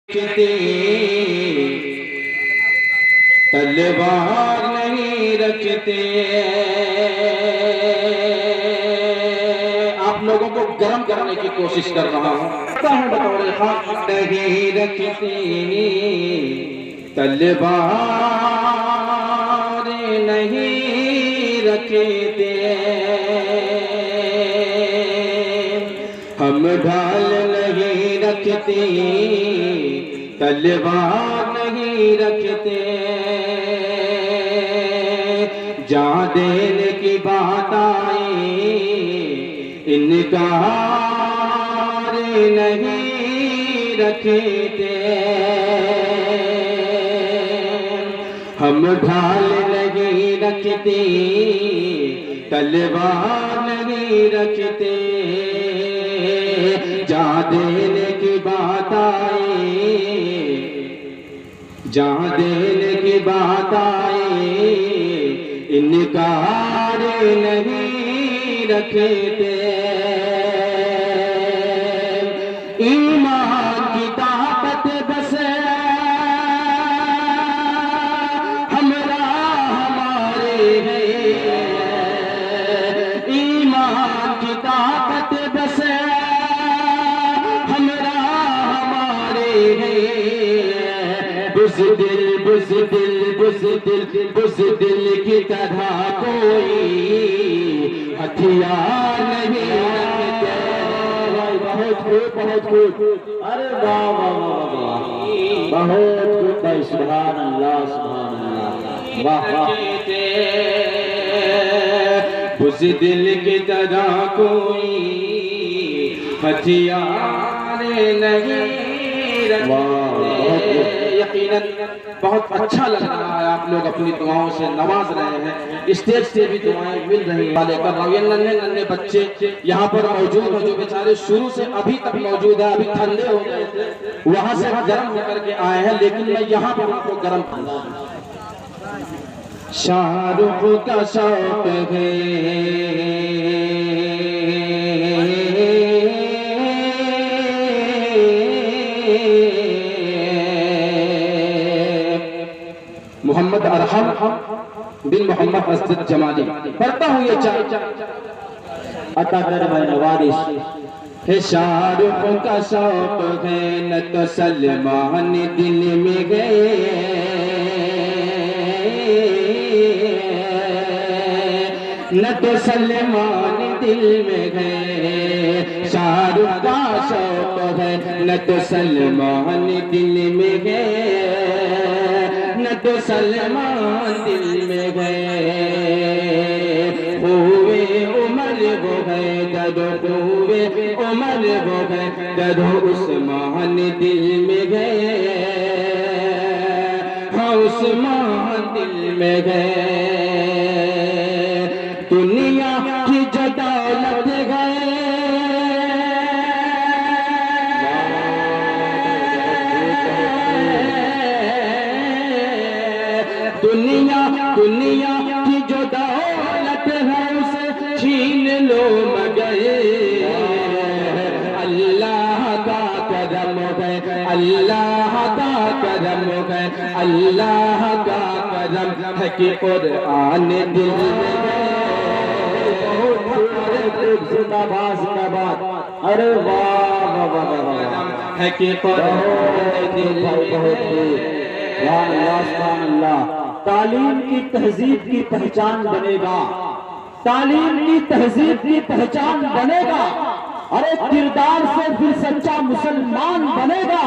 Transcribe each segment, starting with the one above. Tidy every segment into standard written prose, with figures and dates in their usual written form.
रखते तलवार नहीं रखते। आप लोगों को गर्म करने की कोशिश कर रहा हूं। नहीं रखते तलवार नहीं रखते, हम ढाल नहीं रखते तलवार नहीं रखते। जहाँ देने की बात आए इनकार नहीं रखते, हम ढाल नहीं रखते तलवार नहीं रखते। जहाँ देने की बात आए, जहाँ देने की बात आए इनकार नहीं रखते। ईमान की ताकत बस हमरा हमारे है, ईमान की ताकत बस हमरा हमारे है। बुज़दिल बुज़दिल बुज़दिल बुज़दिल की तरह कोई हथियार नहीं रखते। बहुत खूब बहुत खूब। अरे वाह वाह वाह बहुत खूब भाई। सुभान अल्लाह सुभान अल्लाह। वाह वाह। बुज़दिल की तरह कोई हथियार नहीं रखते। यकीनन बहुत अच्छा लग रहा है। आप लोग अपनी दुआओं से नवाज रहे हैं, स्टेज से भी दुआएं मिल रही हैं। कर रहा हूँ ये नन्हे नन्हे बच्चे यहाँ पर मौजूद हैं जो बेचारे शुरू से अभी तक मौजूद है। अभी ठंडे हो गए थे, वहां से गर्म होकर के आए हैं, लेकिन मैं यहाँ पर आपको गर्म करूंगा। शाहरुख का शौक है मोहम्मद अरहम बिन मोहम्मद असद जमाली। पढ़ता हूँ ये चार अता कर भाई नवादिश है। शाहरुख का शौक है न तो सलमान दिल में गए, न तो सलमान दिल में गए। शाहरुख का शौक है न तो सलमान दिल में गए, न तो सलमान दिल में गए। हुए उमर वो गए ददो, हुए उमर वो गए ददो, उस्मान दिल में गए। हाँ उस्मान दिल में गए। दुनिया की जो दौलत गए, दुनिया दुनिया की जो दौलत है उसे छीन लो मगर अल्लाह का करम है, अल्लाह का करम है, अल्लाह का करम है कि कुरान दिल में गए। जिंदाबाद जिंदाबाद। अरे वाह वाह वाह वाह है कि कुरान दिल में बहुत अल्लाह। तालीम की तहजीब की पहचान बनेगा, तालीम की तहजीब की पहचान बनेगा। अरे किरदार से फिर सच्चा मुसलमान बनेगा।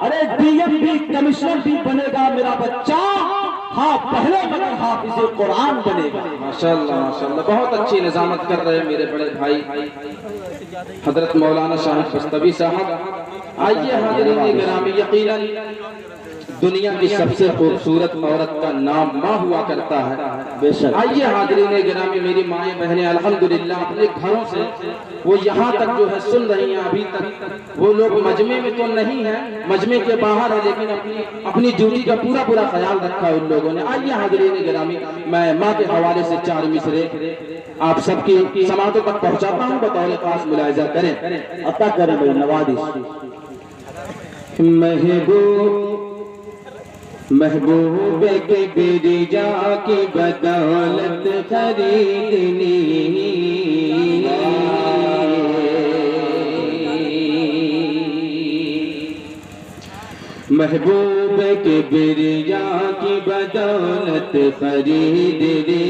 अरे डीएम भी कमिश्नर भी बनेगा मेरा बच्चा। हाँ पहले मगर हाफिज़ कुरान बनेगा। माशाअल्लाह माशाअल्लाह। बहुत अच्छी निजामत कर रहे हैं मेरे बड़े भाई हजरत मौलाना शाहिद बस्तवी साहब। आइए हाज़रीन गिरामी, यकीनन दुनिया की सबसे खूबसूरत औरत का नाम माँ हुआ करता है बेशक। आइए हाज़रीन गिरामी, मेरी माएँ बहनें अल्हम्दुलिल्लाह अपने घरों से वो यहाँ तक जो है सुन रही हैं। अभी तक वो लोग मजमे में तो नहीं है, मजमे के बाहर है, लेकिन अपनी ड्यूटी का पूरा पूरा ख्याल रखा है उन लोगों ने। आइए हाज़रीन गिरामी, मैं माँ के हवाले से 4 मिसरे आप सबकी समातों तक पहुंचाता हूं, बतौर खास मुलाहिजा करें, अता करें भाई नवाजिश। महबूब के बिरजा की बदौलत खरीदनी, महबूब के बिरजा की बदौलत खरीदनी,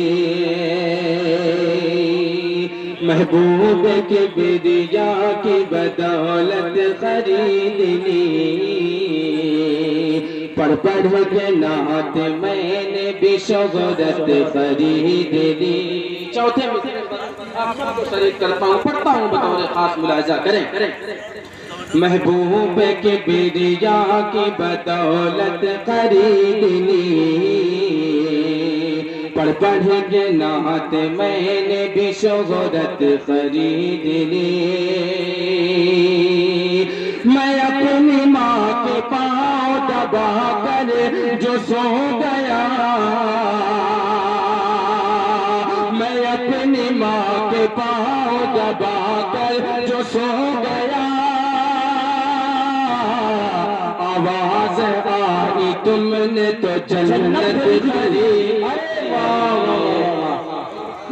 महबूब के बिरजा की बदौलत खरीदनी, पढ़ पढ़ के नात मैंने भी शोहरत खरीदनी। चौथे में आप सबको शरीक करता हूँ, पढ़ता हूँ, बतौर खास मुलाहिजा करें। महबूब के बिरजा की बदौलत खरीदनी, पढ़ पढ़ के नात मैंने भी शोहरत खरीदनी, मैं अपनी माँ के पाँव दबा कर जो सो गया, मैं अपनी माँ के पाँव दबा कर जो सो गया, आवाज आई तुमने तो जन्नत खरीदी।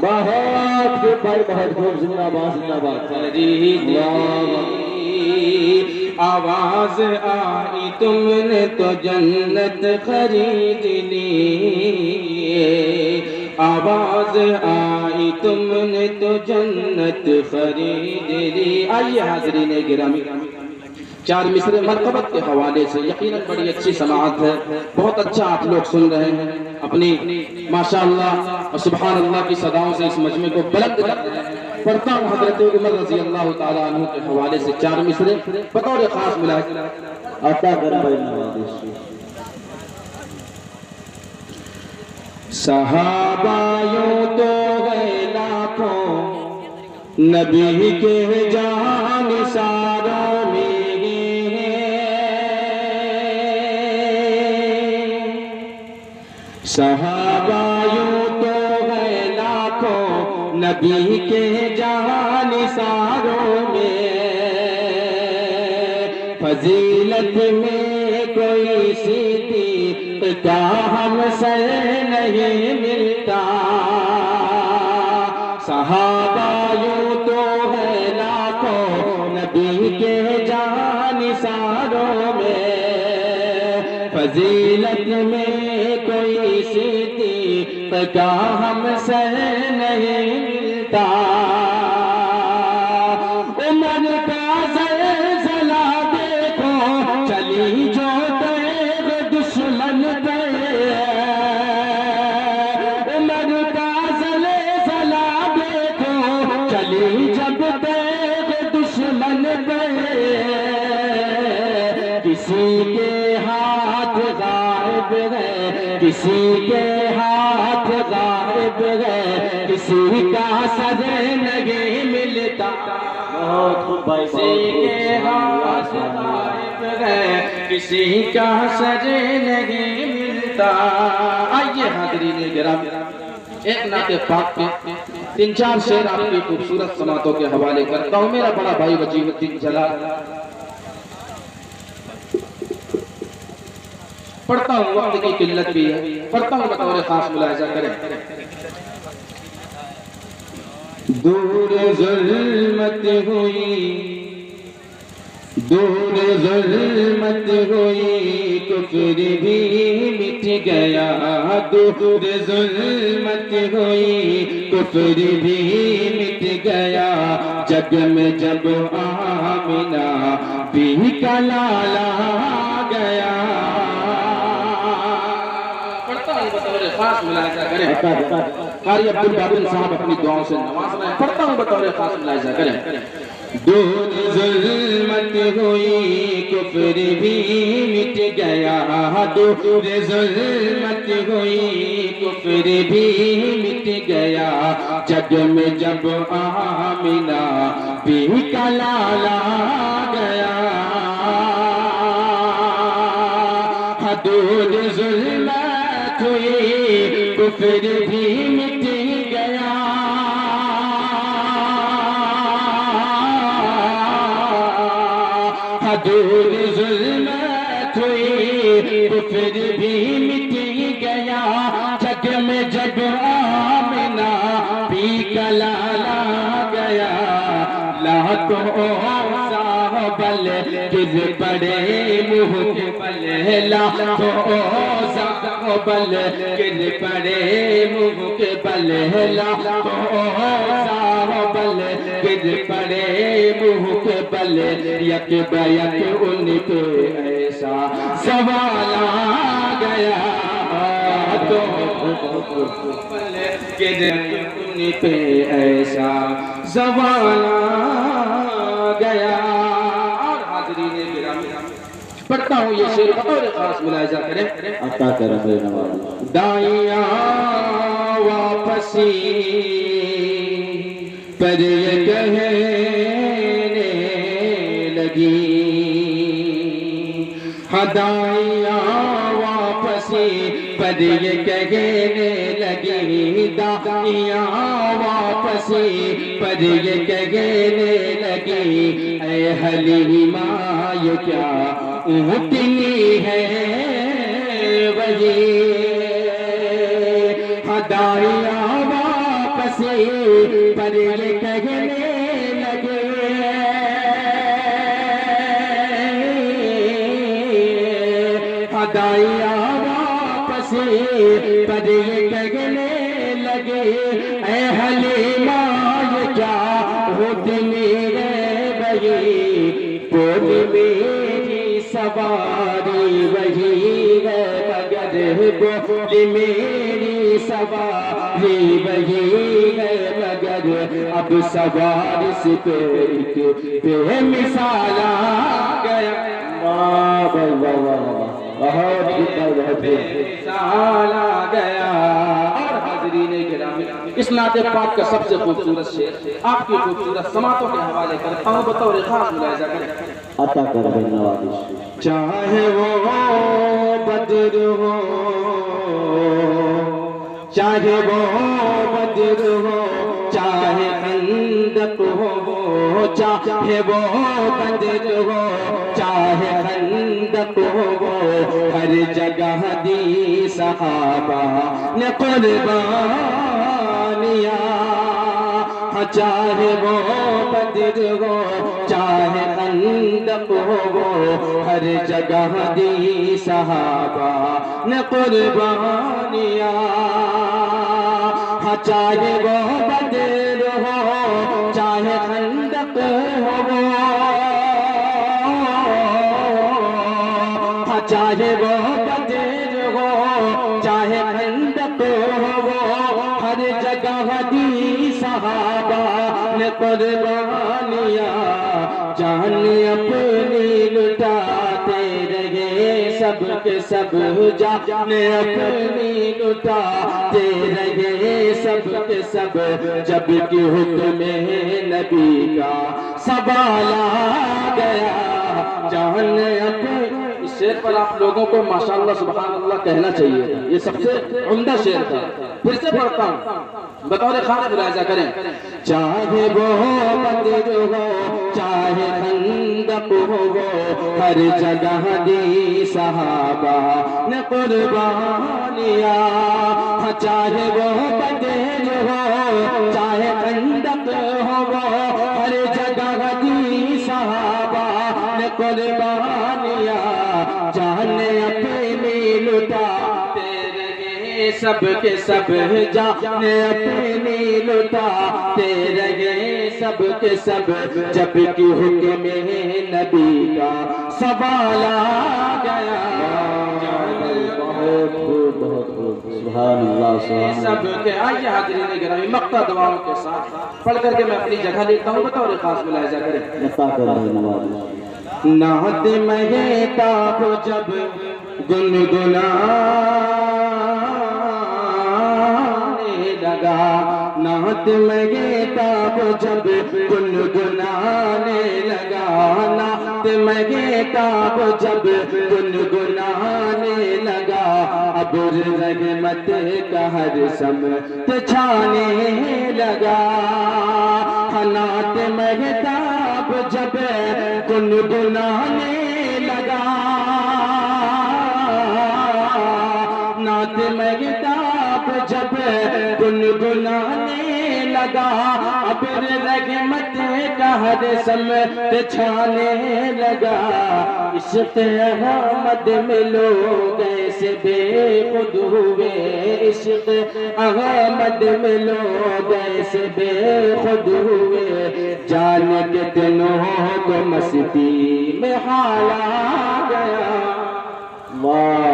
बहुत भाई, बहुत खूब, जिंदाबाद जिंदाबाद। आवाज आई तुमने तो जन्नत खरीदनी, आवाज आई तुमने तो जन्नत खरीदनी। आइए हाज़रीन गिरामी, चार मिसरे मरकबत के हवाले से यकीनन बड़ी अच्छी समाअत है, बहुत अच्छा आप लोग सुन रहे हैं, अपनी माशाअल्लाह और सुभान अल्लाह की सदाओं से इस मजमे को बुलंद कर रहे हैं। पढ़ता हूँ हज़रत उमर रज़ी अल्लाह ताला अन्हु के हवाले से चार मिसरे बतौर खास मुलाहिज़ा आता कर भाई नवाज़। सहाबायों तो गए लाखों, नबी के जानिसारों में, सहाबायों तो गए लाखों, नबी के जानिसारों में, फजीलत में कोई सीधी का हमसे नहीं मिलता, सहाबायों तो है लाखों, नबी के जानिसारों में, फजीलत में कोई सीधी का हमसे नहीं मिलता, उमर का ज़लज़ला देखो, चली जो तेग दुश्मन पे, उमर का ज़लज़ला देखो, चली जब तेग दुश्मन पे, किसी के हाथ गायब है, किसी के हाथ गायब है, किसी का सर नहीं मिलता, किसी के हाथ गायब है, किसी का सर नहीं मिलता। आइए हाज़रीन गिरामी, एक नाते पाक के तीन चार शेर आपकी खूबसूरत समातों के हवाले करता हूँ। मेरा बड़ा भाई वजीहुद्दीन जलाल, पढ़ता हूँ, वक्त की किल्लत भी है, पढ़ता हूँ बतौर खास मुलाहिज़ा करें। दूर ज़ुल्मत हुई, दूर ज़ुल्मत हुई, कुफ्र भी मिट गया, दूर ज़ुल्मत हुई, कुफ्र भी मिट गया, जग में जब आमिना भी का लाला गया। खास मुलाहिज़ा करें, कारी अब्दुल बातिल साहब अपनी दुआओं से नवाज रहे हैं, पढ़ता हूँ बतौर खास मुलाहिज़ा करें। दूर ज़ुल्मत हुई, कुफ्र भी मिट गया, दूर ज़ुल्मत हुई, कुफ्र भी मिट गया, जग में जब आमिना भी का लाला गया, दूर ज़ुल्मत हुई, कुफ्र भी मिट गया, दूर ज़ुल्मत तो फिर भी मिट गया जग में जब आमिना भी कलाला गया। ला तो साहबल किस पड़े मुँह के बल, ला तो साहबल किस पड़े मुँह के बल, ला तो साहबल किस पड़े मुँह के बल। यक बयक उन पे ऐसा सवाल आ गया तो उन पे ऐसा सवाल आ गया। और हाज़रीन गिरामी पढ़ता हूँ ये शेर बतौर खास मुलाहिजा करें। अता कर नवाज़। दाइया वापसी पर ये कहने लगी, हदाइया वापसी पर ये कहने लगी, दाइया वापसी पर ये कहने लगी। ऐ हलीमा ये क्या ऊँटनी है वही, हदाइया वापसी पर ये कहने लगे। हदाइया वापसी पर ये कहने लगे। ऐ हलीमा ये क्या ऊँटनी है वही, बोली मेरी सवारी वही है मगर, बोली मेरी सवारी वही है मगर। अब सवारी से बेमिसाल आ गया। वाह भाई वाह वाह वाह, बहुत बेमिसाल आ गया। और हाज़रीन गिरामी इस नाते पाक का सबसे खूबसूरत शेर आपकी खूबसूरत समातों के हवाले करता हूँ बतौर खास मुलाहिजा करें। अता कर नवाज़। चाहे वो बद्र हो, चाहे वो बद्र हो, चाहे खंदक हो, चाहे वो बद्र हो, चाहे खंदक हो, हर जगह दी सहाबा ने कुर्बानियाँ। चाहे वो बद्र हो, चाहे खंदक हो, हर जगह दी सहाबा ने कुर्बानियाँ। चाहे वो बद्र हो, चाहे खंदक हो, चाहे वो बद्र हो, चाहे खंदक हो, हर जगह दी सहाबा ने कुर्बानियाँ। जान अपनी लुटाते रहे सब के सब, जान अपनी लुटाते रहे सब के सब, जब कि हुक्म नबी का सवाल आ गया। जान अपनी इस शेर पर आप लोगों को माशाअल्लाह सुभान अल्लाह कहना चाहिए। ये सबसे उम्दा शेर था। फिर से पढ़ता हूँ बतौर खास मुलाहिजा करें। चाहे वो बद्र हो, चाहे खंदक हो, हर जगह दी सहाबा ने कुर्बानियाँ। चाहे वो बद्र हो, चाहे खंदक हो, हर जगह दी सहाबा ने कुर्बानियाँ। जाने अपनी लुटाते रहे सब के सब, जाने अपनी लुटाते रहे सब के सब, जब कि हुक्म नबी का सवाल आ गया। बहुत खूब बहुत खूब, सुभान अल्लाह सुभान सब के आइए हाज़रीन गिरामी मक्ता दुआओं के साथ पढ़ करके मैं अपनी जगह लेता हूँ बतौर खास मुलाहिजा करें। अता कर नवाज़। नात महता को जब गुनगुनाने लगा, नात महता को जब गुनगुनाने लगा, नात महता को जब गुनगुनाने लगा। अब रहमत का हर समत छाने लगा। नात महताब जब गुनगुनाने लगा, लगा, अब रहमत का हर समय छाने लगा। इश्क़ अहमद में लोग ऐसे बेखुद हुए, इश्क़ अहमद में लोग ऐसे बेखुद हुए, जाने के दिनों को मस्ती में हाल आ गया। वाह